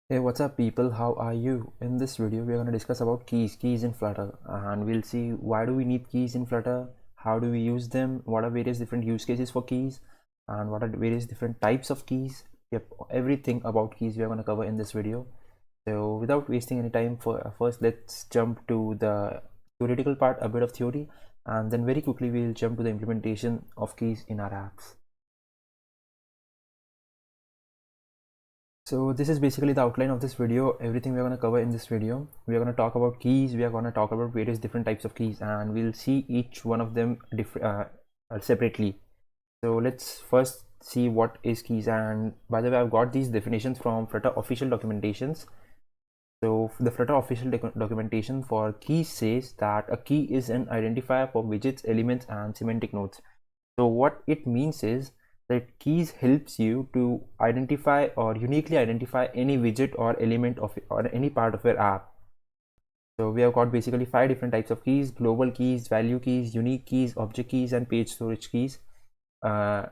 Hey, what's up people? How are you? In this video, we're going to discuss about keys in Flutter, and we'll see why do we need keys in Flutter, how do we use them, what are various different use cases for keys, and what are various different types of keys. Yep, everything about keys we are going to cover in this video. So without wasting any time, first let's jump to the theoretical part, a bit of theory, and then very quickly we'll jump to the implementation of keys in our apps. So this is basically the outline of this video. Everything we're going to cover in this video. We are going to talk about keys. We are going to talk about various different types of keys, and we'll see each one of them separately. So let's first see what is keys. And by the way, I've got these definitions from Flutter official documentations. So the Flutter official documentation for keys says that a key is an identifier for widgets, elements, and semantic nodes. So what it means is that keys helps you to identify or uniquely identify any widget or element of or any part of your app. So we have got basically 5 different types of keys: global keys, value keys, unique keys, object keys, and page storage keys.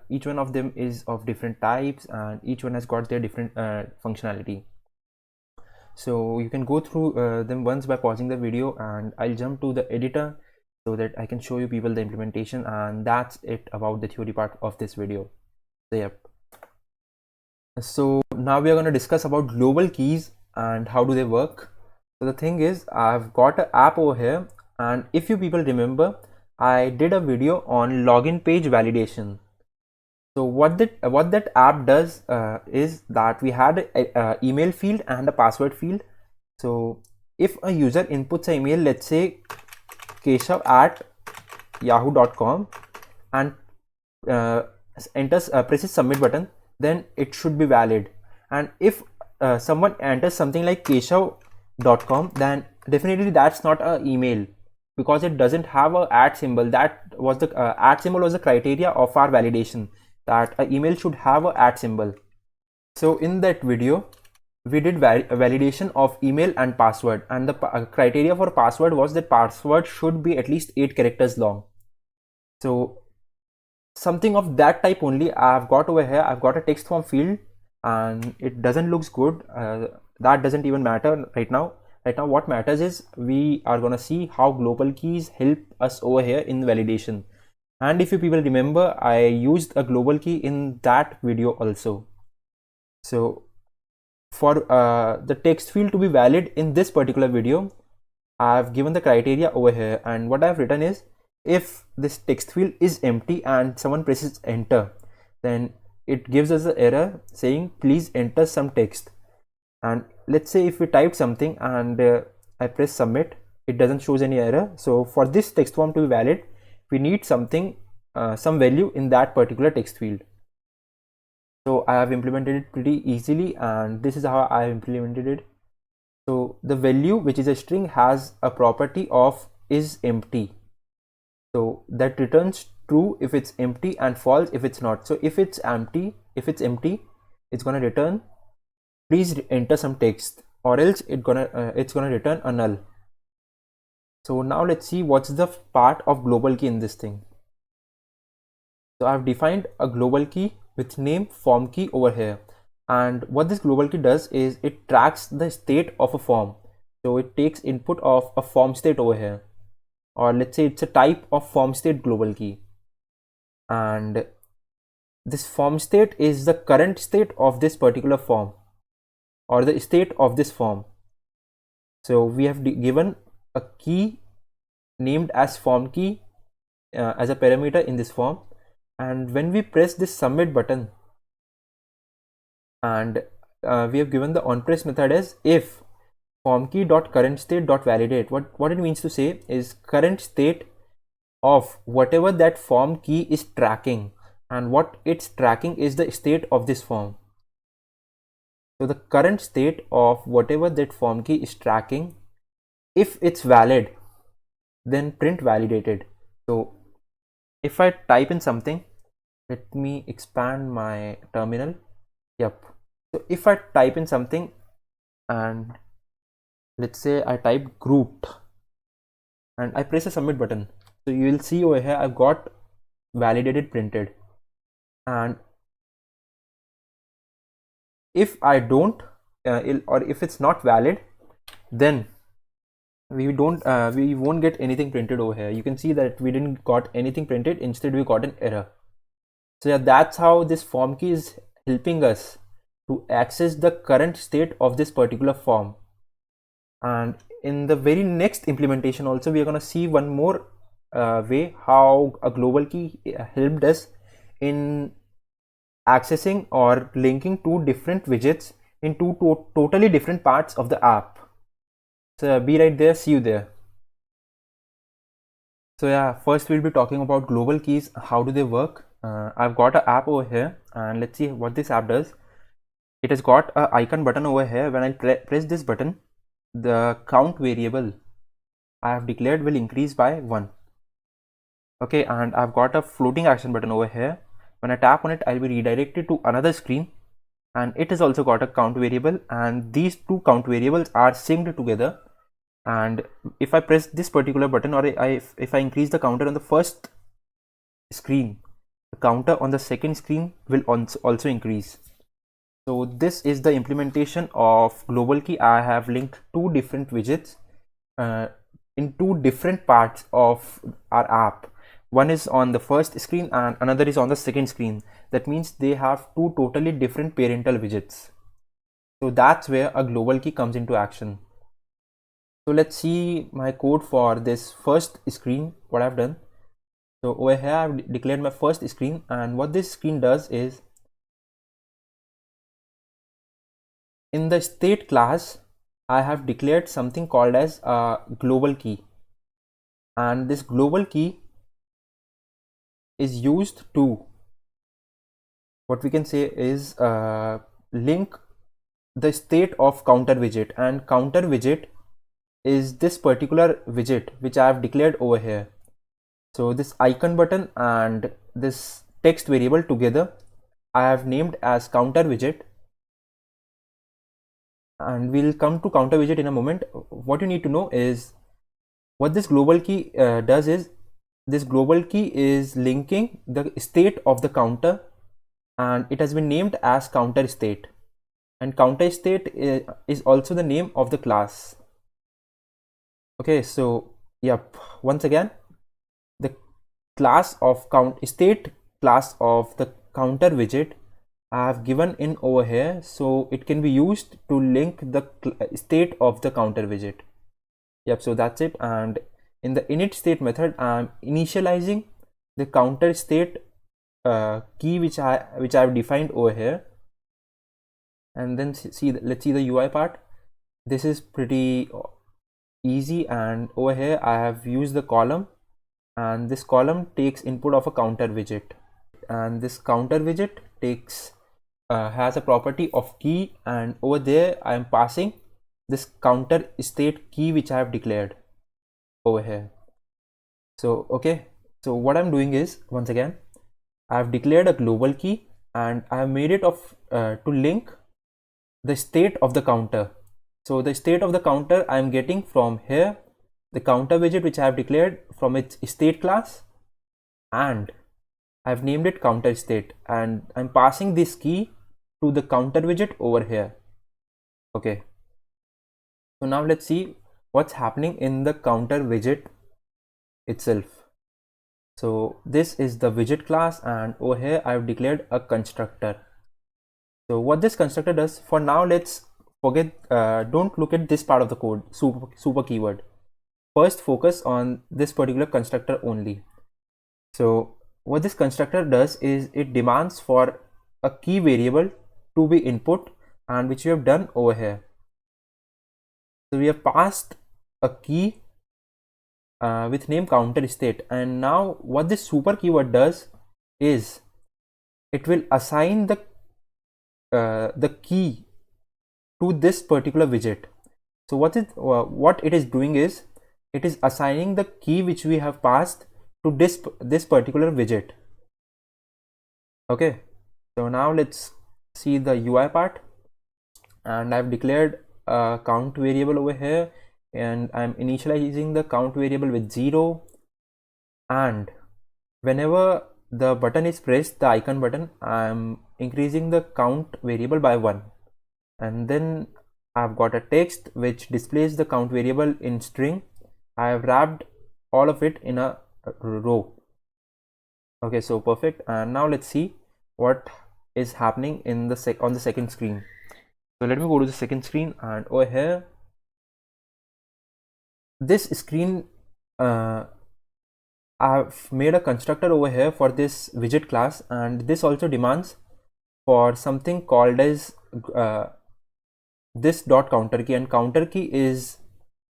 Each one of them is of different types, and each one has got their different functionality. So you can go through them once by pausing the video, and I'll jump to the editor so that I can show you people the implementation, and that's it about the theory part of this video. So yep. So now we are going to discuss about global keys and how do they work. So the thing is, I've got an app over here, and if you people remember, I did a video on login page validation. So what that app does is that we had a email field and a password field. So if a user inputs an email, let's say keshav@yahoo.com, and presses submit button, then it should be valid. And if someone enters something like keshav.com, then definitely that's not an email, because it doesn't have a @ symbol. That was the @ symbol was the criteria of our validation, that an email should have a @ symbol. So in that video we did validation of email and password, and the criteria for password was that password should be at least 8 characters long. So something of that type only I've got over here. I've got a text form field, and it doesn't looks good. That doesn't even matter right now. What matters is we are gonna see how global keys help us over here in validation. And if you people remember, I used a global key in that video also. So for the text field to be valid in this particular video, I've given the criteria over here, and what I've written is, if this text field is empty and someone presses enter, then it gives us an error saying please enter some text. And let's say if we typed something and I press submit, it doesn't show any error. So for this text form to be valid, we need something, some value in that particular text field. So I have implemented it pretty easily, and this is how I implemented it. So the value, which is a string, has a property of is empty. So that returns true if it's empty and false if it's not. So if it's empty, it's gonna return please enter some text, or else it's gonna return a null. So now let's see what's the part of global key in this thing. So I've defined a global key with name form key over here, and what this global key does is it tracks the state of a form. So it takes input of a form state over here, or let's say it's a type of form state global key, and this form state is the current state of this particular form, or the state of this form. So we have given a key named as form key as a parameter in this form, and when we press this submit button, and we have given the onPress method as if form key dot current state dot validate. What it means to say is current state of whatever that form key is tracking, and what it's tracking is the state of this form. So the current state of whatever that form key is tracking, if it's valid, then print validated. So if I type in something, let me expand my terminal. Yep. So if I type in something, and let's say I type Groot, and I press a submit button, so you will see over here I've got validated printed. And if I don't or if it's not valid, then we won't get anything printed over here. You can see that we didn't got anything printed, instead we got an error. So yeah, that's how this form key is helping us to access the current state of this particular form. And in the very next implementation also, we are going to see one more way how a global key helped us in accessing or linking two different widgets in two totally different parts of the app. So be right there, see you there. So yeah, first we'll be talking about global keys. How do they work? I've got an app over here, and let's see what this app does. It has got an icon button over here. When I press this button, the count variable I have declared will increase by 1. Okay, and I've got a floating action button over here. When I tap on it, I'll be redirected to another screen, and it has also got a count variable, and these two count variables are synced together. And if I press this particular button, or if I increase the counter on the first screen, the counter on the second screen will also increase. So this is the implementation of global key. I have linked two different widgets in two different parts of our app. One is on the first screen and another is on the second screen. That means they have two totally different parental widgets. So that's where a global key comes into action. So let's see my code for this first screen, what I've done. So over here I've declared my first screen, and what this screen does is, in the state class I have declared something called as a global key, and this global key is used to, what we can say is, link the state of counter widget, and counter widget is this particular widget which I have declared over here. So this icon button and this text variable together I have named as counter widget, and we'll come to counter widget in a moment. What you need to know is, what this global key does is, this global key is linking the state of the counter, and it has been named as counter state, and counter state is also the name of the class. Okay, so yep, once again, the class of state class of the counter widget I have given in over here, so it can be used to link the state of the counter widget. Yep, so that's it. And in the init state method, I'm initializing the counter state key which I have defined over here. And then let's see the UI part. This is pretty easy, and over here I have used the column, and this column takes input of a counter widget, and this counter widget takes has a property of key, and over there I am passing this counter state key which I have declared over here. So okay, so what I'm doing is, once again, I have declared a global key, and I have made it of to link the state of the counter. So the state of the counter I am getting from here, the counter widget which I have declared from its state class, and I've named it counter state, and I'm passing this key to the counter widget over here. Okay, so now let's see what's happening in the counter widget itself. So this is the widget class, and over here I've declared a constructor. So what this constructor does, for now let's forget, don't look at this part of the code, super keyword. First focus on this particular constructor only. So what this constructor does is, it demands for a key variable to be input, and which we have done over here. So we have passed a key with name counter state, and now what this super keyword does is, it will assign the key to this particular widget. So what it is doing is, it is assigning the key which we have passed to this particular widget. Okay, so now let's see the UI part, and I've declared a count variable over here, and I'm initializing the count variable with 0, and whenever the button is pressed, the icon button, I'm increasing the count variable by 1. and then I've got a text which displays the count variable in string. I have wrapped all of it in a row. Okay, so perfect. And now let's see what is happening in the on the second screen. So let me go to the second screen, and over here, this screen, I've made a constructor over here for this widget class, and this also demands for something called as this dot counter key, and counter key is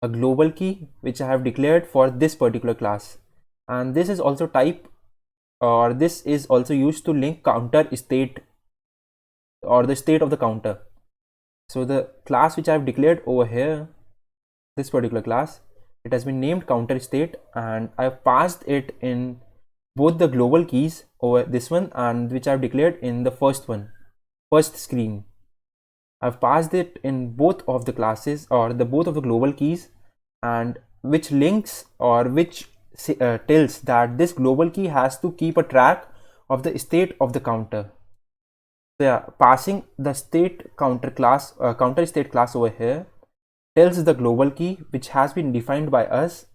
a global key which I have declared for this particular class, and this is also type, or this is also used to link counter state or the state of the counter. So the class which I have declared over here, this particular class, it has been named counter state, and I have passed it in both the global keys over this one and which I have declared in the first screen. I've passed it in both of the classes or the both of the global keys, and which links or which tells that this global key has to keep a track of the state of the counter. So yeah, passing the state counter class, counter state class over here tells the global key which has been defined by us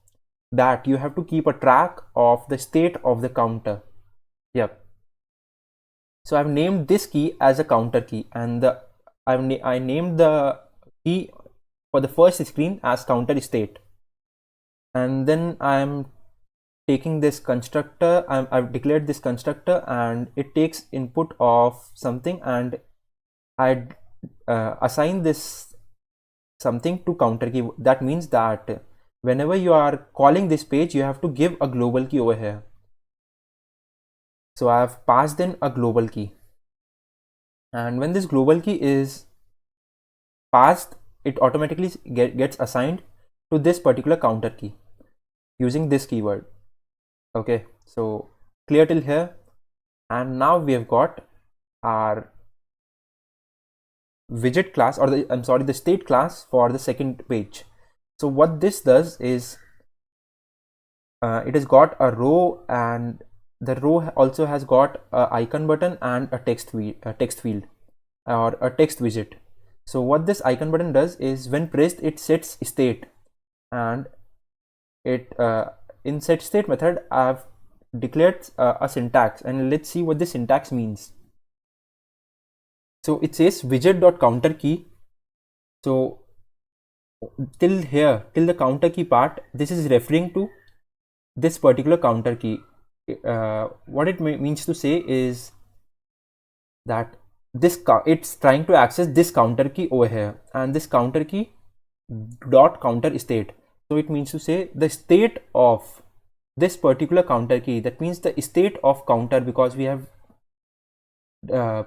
that you have to keep a track of the state of the counter. Yep. So I've named this key as a counter key, and I named the key for the first screen as counter state, and then I'm taking this constructor. I've declared this constructor, and it takes input of something, and I assign this something to counter key. That means that whenever you are calling this page, you have to give a global key over here. So I have passed in a global key, and when this global key is passed, it automatically gets assigned to this particular counter key using this keyword. Okay, so clear till here, and now we have got our widget class, or the state class for the second page. So what this does is it has got a row, and the row also has got a icon button and a text field or a text widget. So what this icon button does is when pressed, it sets state, and it in set state method I've declared a syntax, and let's see what this syntax means. So it says widget.counter key. So till here, till the counter key part, this is referring to this particular counter key. What it means to say is that it's trying to access this counter key over here, and this counter key dot counter state. So it means to say the state of this particular counter key. That means the state of counter, because we have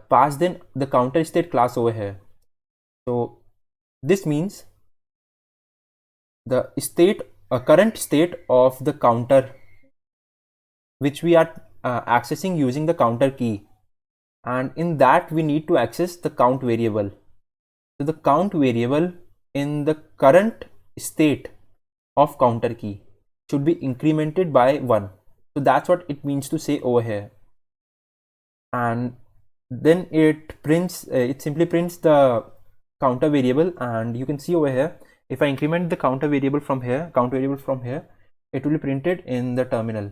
passed in the counter state class over here. So this means the state, current state of the counter which we are accessing using the counter key, and in that we need to access the count variable. So the count variable in the current state of counter key should be incremented by 1. So that's what it means to say over here, and then it prints, it simply prints the counter variable, and you can see over here, if I increment the counter variable from here, it will be printed in the terminal.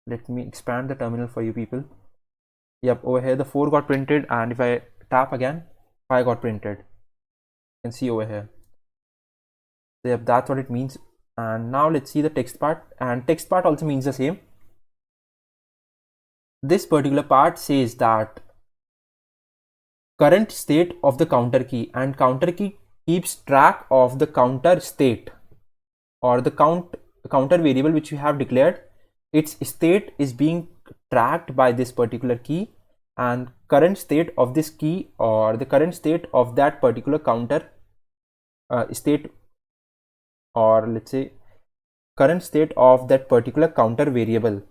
Let me expand the terminal for you people. Yep, over here the 4 got printed, and if I tap again, 5 got printed. You can see over here. So yep, that's what it means. And now let's see the text part, and text part also means the same. This particular part says that current state of the counter key, and counter key keeps track of the counter state or the counter variable which you have declared. Its state is being tracked by this particular key, and current state of this key or the current state of that particular counter state, or let's say current state of that particular counter variable,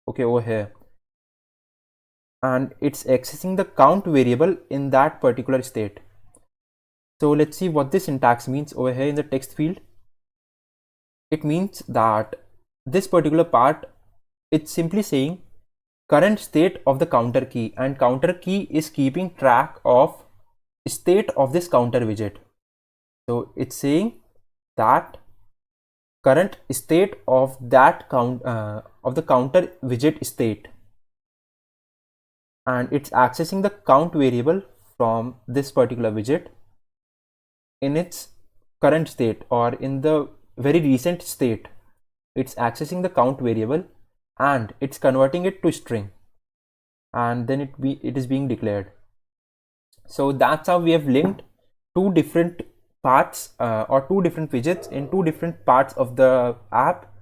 okay, over here, and it's accessing the count variable in that particular state. So let's see what this syntax means over here in the text field. It means that this particular part, it's simply saying current state of the counter key, and counter key is keeping track of state of this counter widget. So it's saying that current state of that of the counter widget state, and it's accessing the count variable from this particular widget in its current state or in the very recent state. It's accessing the count variable and it's converting it to string, and then it is being declared. So that's how we have linked two different parts or two different widgets in two different parts of the app,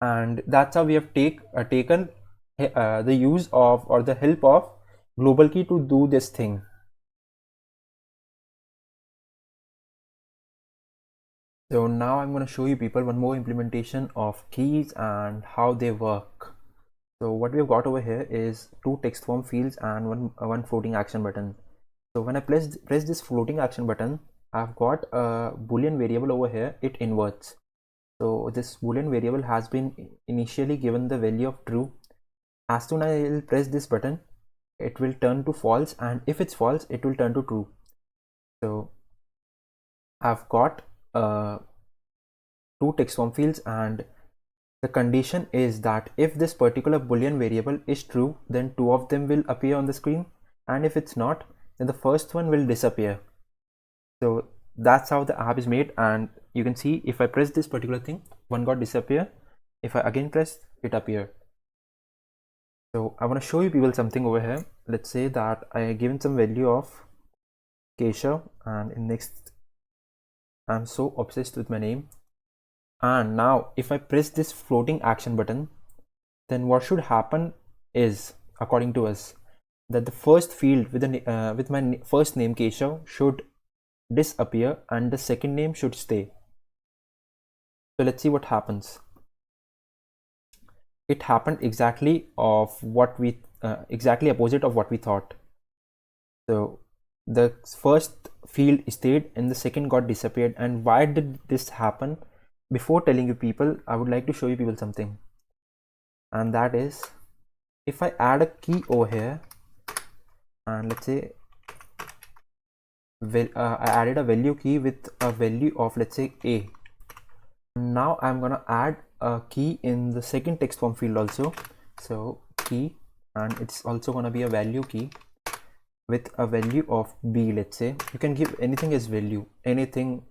and that's how we have taken the use of or the help of global key to do this thing. So now I'm going to show you people one more implementation of keys and how they work. So what we've got over here is two text form fields and one floating action button. So when I press this floating action button, I've got a boolean variable over here. It inverts. So this boolean variable has been initially given the value of true. As soon as I will press this button, it will turn to false, and if it's false, it will turn to true. So I've got two text form fields, and the condition is that if this particular boolean variable is true, then two of them will appear on the screen, and if it's not, then the first one will disappear. So that's how the app is made, and you can see if I press this particular thing, one got disappear. If I again press, it appeared. So I want to show you people something over here. Let's say that I given some value of Keshav, and in next, I'm so obsessed with my name. And now if I press this floating action button, then what should happen is, according to us, that the first field with my first name Keshav should disappear and the second name should stay. So let's see what happens. It happened exactly of what we exactly opposite of what we thought. So the first field stayed and the second got disappeared. And why did this happen? Before telling you people, I would like to show you people something, and that is, if I add a key over here, and let's say I added a value key with a value of, let's say, A. Now I'm gonna add a key in the second text form field also. So key, and it's also gonna be a value key with a value of B. Let's say you can give anything as value, anything.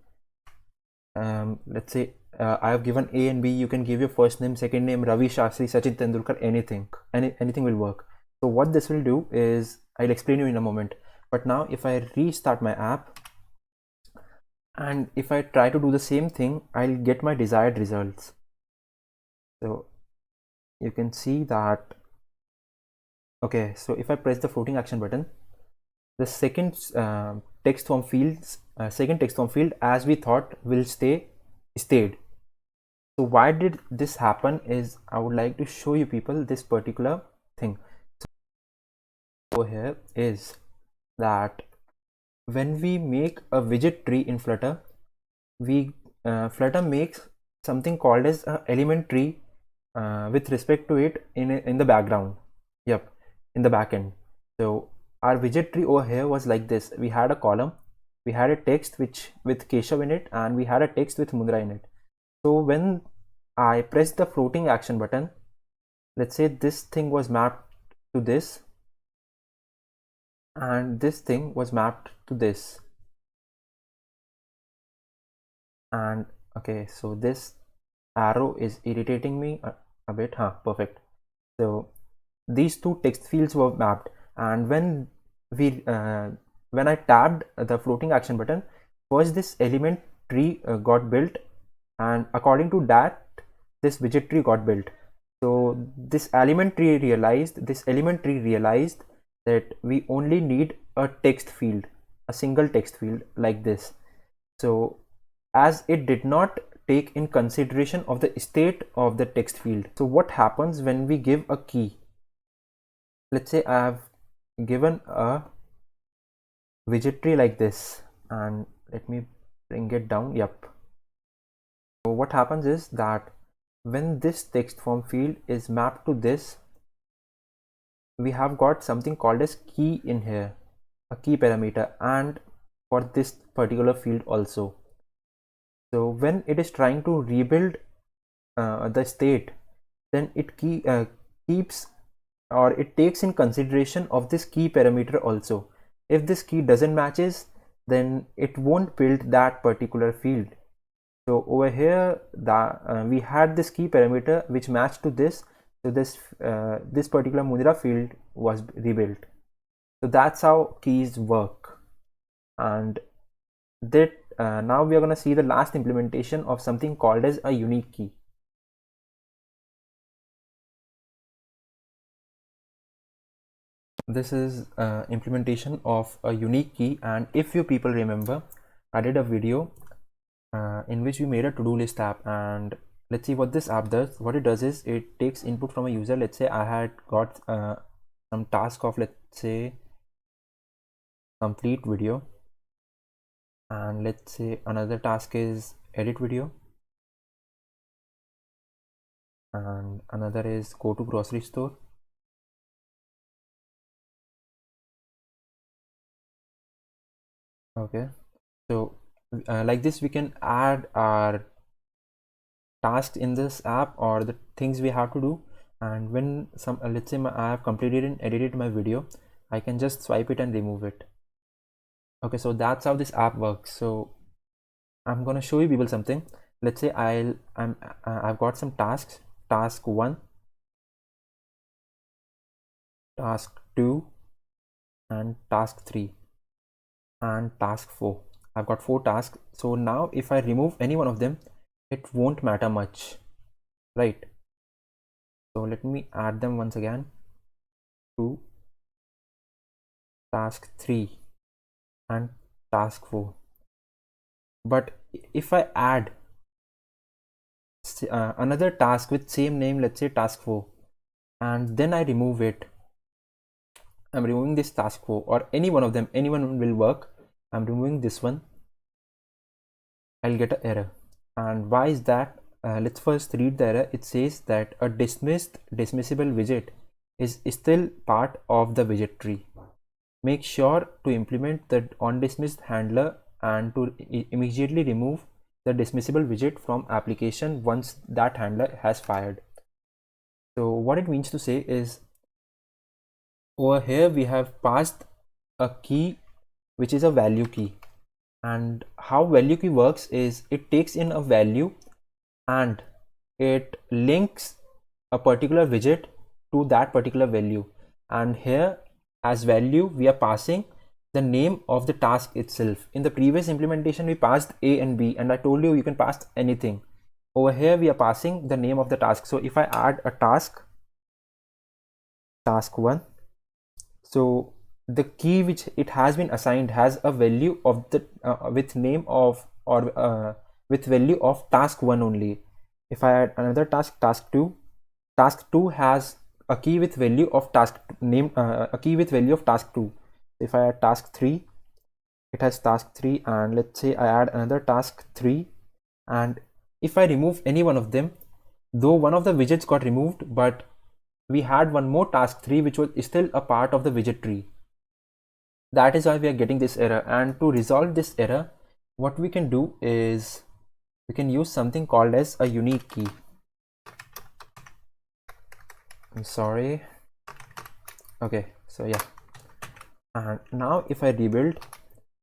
Let's say I have given A and B. You can give your first name, second name, Ravi Shastri, Sachin Tendulkar, anything. Anything will work. So what this will do is, I'll explain you in a moment. But now if I restart my app and if I try to do the same thing, I'll get my desired results. So you can see that. Okay, so if I press the floating action button, the second text form field, as we thought, will stayed. So why did this happen is, I would like to show you people this particular thing. So over here is that when we make a widget tree in Flutter, Flutter makes something called as an element tree with respect to it in the background. Yep, in the backend. So our widget tree over here was like this. We had a column, we had a text with Keshav in it, and we had a text with Mundra in it. So when I press the floating action button, let's say this thing was mapped to this, and this thing was mapped to this. And okay, so this arrow is irritating me a bit. Perfect. So these two text fields were mapped, and when I tapped the floating action button, first this element tree got built, and according to that, this widget tree got built. So this element tree realized that we only need a text field, a single text field like this. So as it did not take in consideration of the state of the text field. So what happens when we give a key? Let's say I have given a widget tree like this, and let me bring it down. Yep. So what happens is that when this text form field is mapped to this, we have got something called as key in here, a key parameter, and for this particular field also. So when it is trying to rebuild the state, then it keeps, or it takes in consideration of this key parameter also. If this key doesn't matches, then it won't build that particular field. So over here, we had this key parameter which matched to this, so this particular Mudra field was rebuilt. So that's how keys work. And that now we are going to see the last implementation of something called as a unique key. This is implementation of a unique key, and if you people remember, I did a video in which we made a to-do list app, and let's see what this app does. What it does is it takes input from a user. Let's say I had got some task of, let's say, complete video, and let's say another task is edit video, and another is go to grocery store. Okay, so like this we can add our tasks in this app, or the things we have to do. And when some let's say I have completed and edited my video, I can just swipe it and remove it. Okay, so that's how this app works. So I'm gonna show you people something. Let's say I've got some tasks: task 1, task 2, and task 3, and task 4. I've got 4 tasks. So now if I remove any one of them, it won't matter much, right? So let me add them once again to task 3 and task 4. But if I add another task with same name, let's say task 4, and then I remove it, I'm removing this task 4, or any one of them, anyone will work. I'm removing this one, I'll get an error. And why is that? Let's first read the error. It says that a dismissible widget is still part of the widget tree. Make sure to implement the onDismissed handler and to immediately remove the dismissible widget from application once that handler has fired. So what it means to say is, over here we have passed a key which is a value key, and how value key works is it takes in a value and it links a particular widget to that particular value. And here as value we are passing the name of the task itself. In the previous implementation we passed A and B, and I told you can pass anything. Over here we are passing the name of the task. So if I add a task 1, so the key which it has been assigned has a value of the with name of, or with value of task 1 only. If I add another task 2, task 2 has a key with value of task name, a key with value of task 2. If I add task 3, it has task 3, and let's say I add another task 3, and if I remove any one of them, though one of the widgets got removed, but we had one more task 3 which was still a part of the widget tree. That is why we are getting this error. And to resolve this error, what we can do is we can use something called as a unique key. I'm sorry. Okay, so yeah, and now if I rebuild,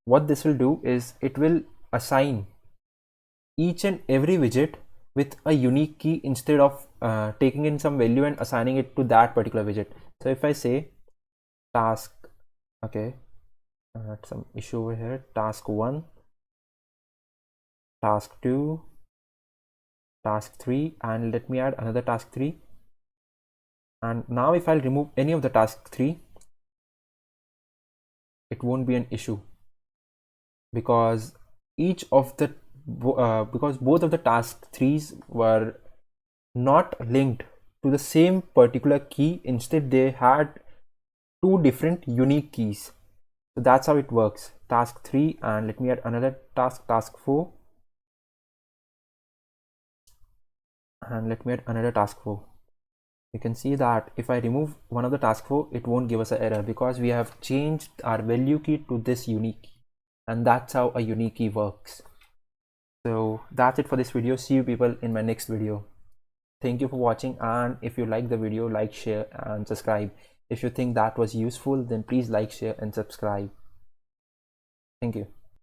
what this will do is it will assign each and every widget with a unique key instead of taking in some value and assigning it to that particular widget. So if I say task, okay, some issue over here, task 1, task 2, task 3, and let me add another task 3. And now if I'll remove any of the task 3, it won't be an issue, because each of the because both of the task 3s were not linked to the same particular key. Instead they had 2 different unique keys. So that's how it works. Task 3, and let me add another task 4, and let me add another task 4. You can see that if I remove one of the task 4, it won't give us an error because we have changed our value key to this unique key. and that's how a unique key works. So that's it for this video. See you people in my next video. Thank you for watching, and if you like the video, like, share and subscribe. If you think that was useful, then please like, share and subscribe. Thank you.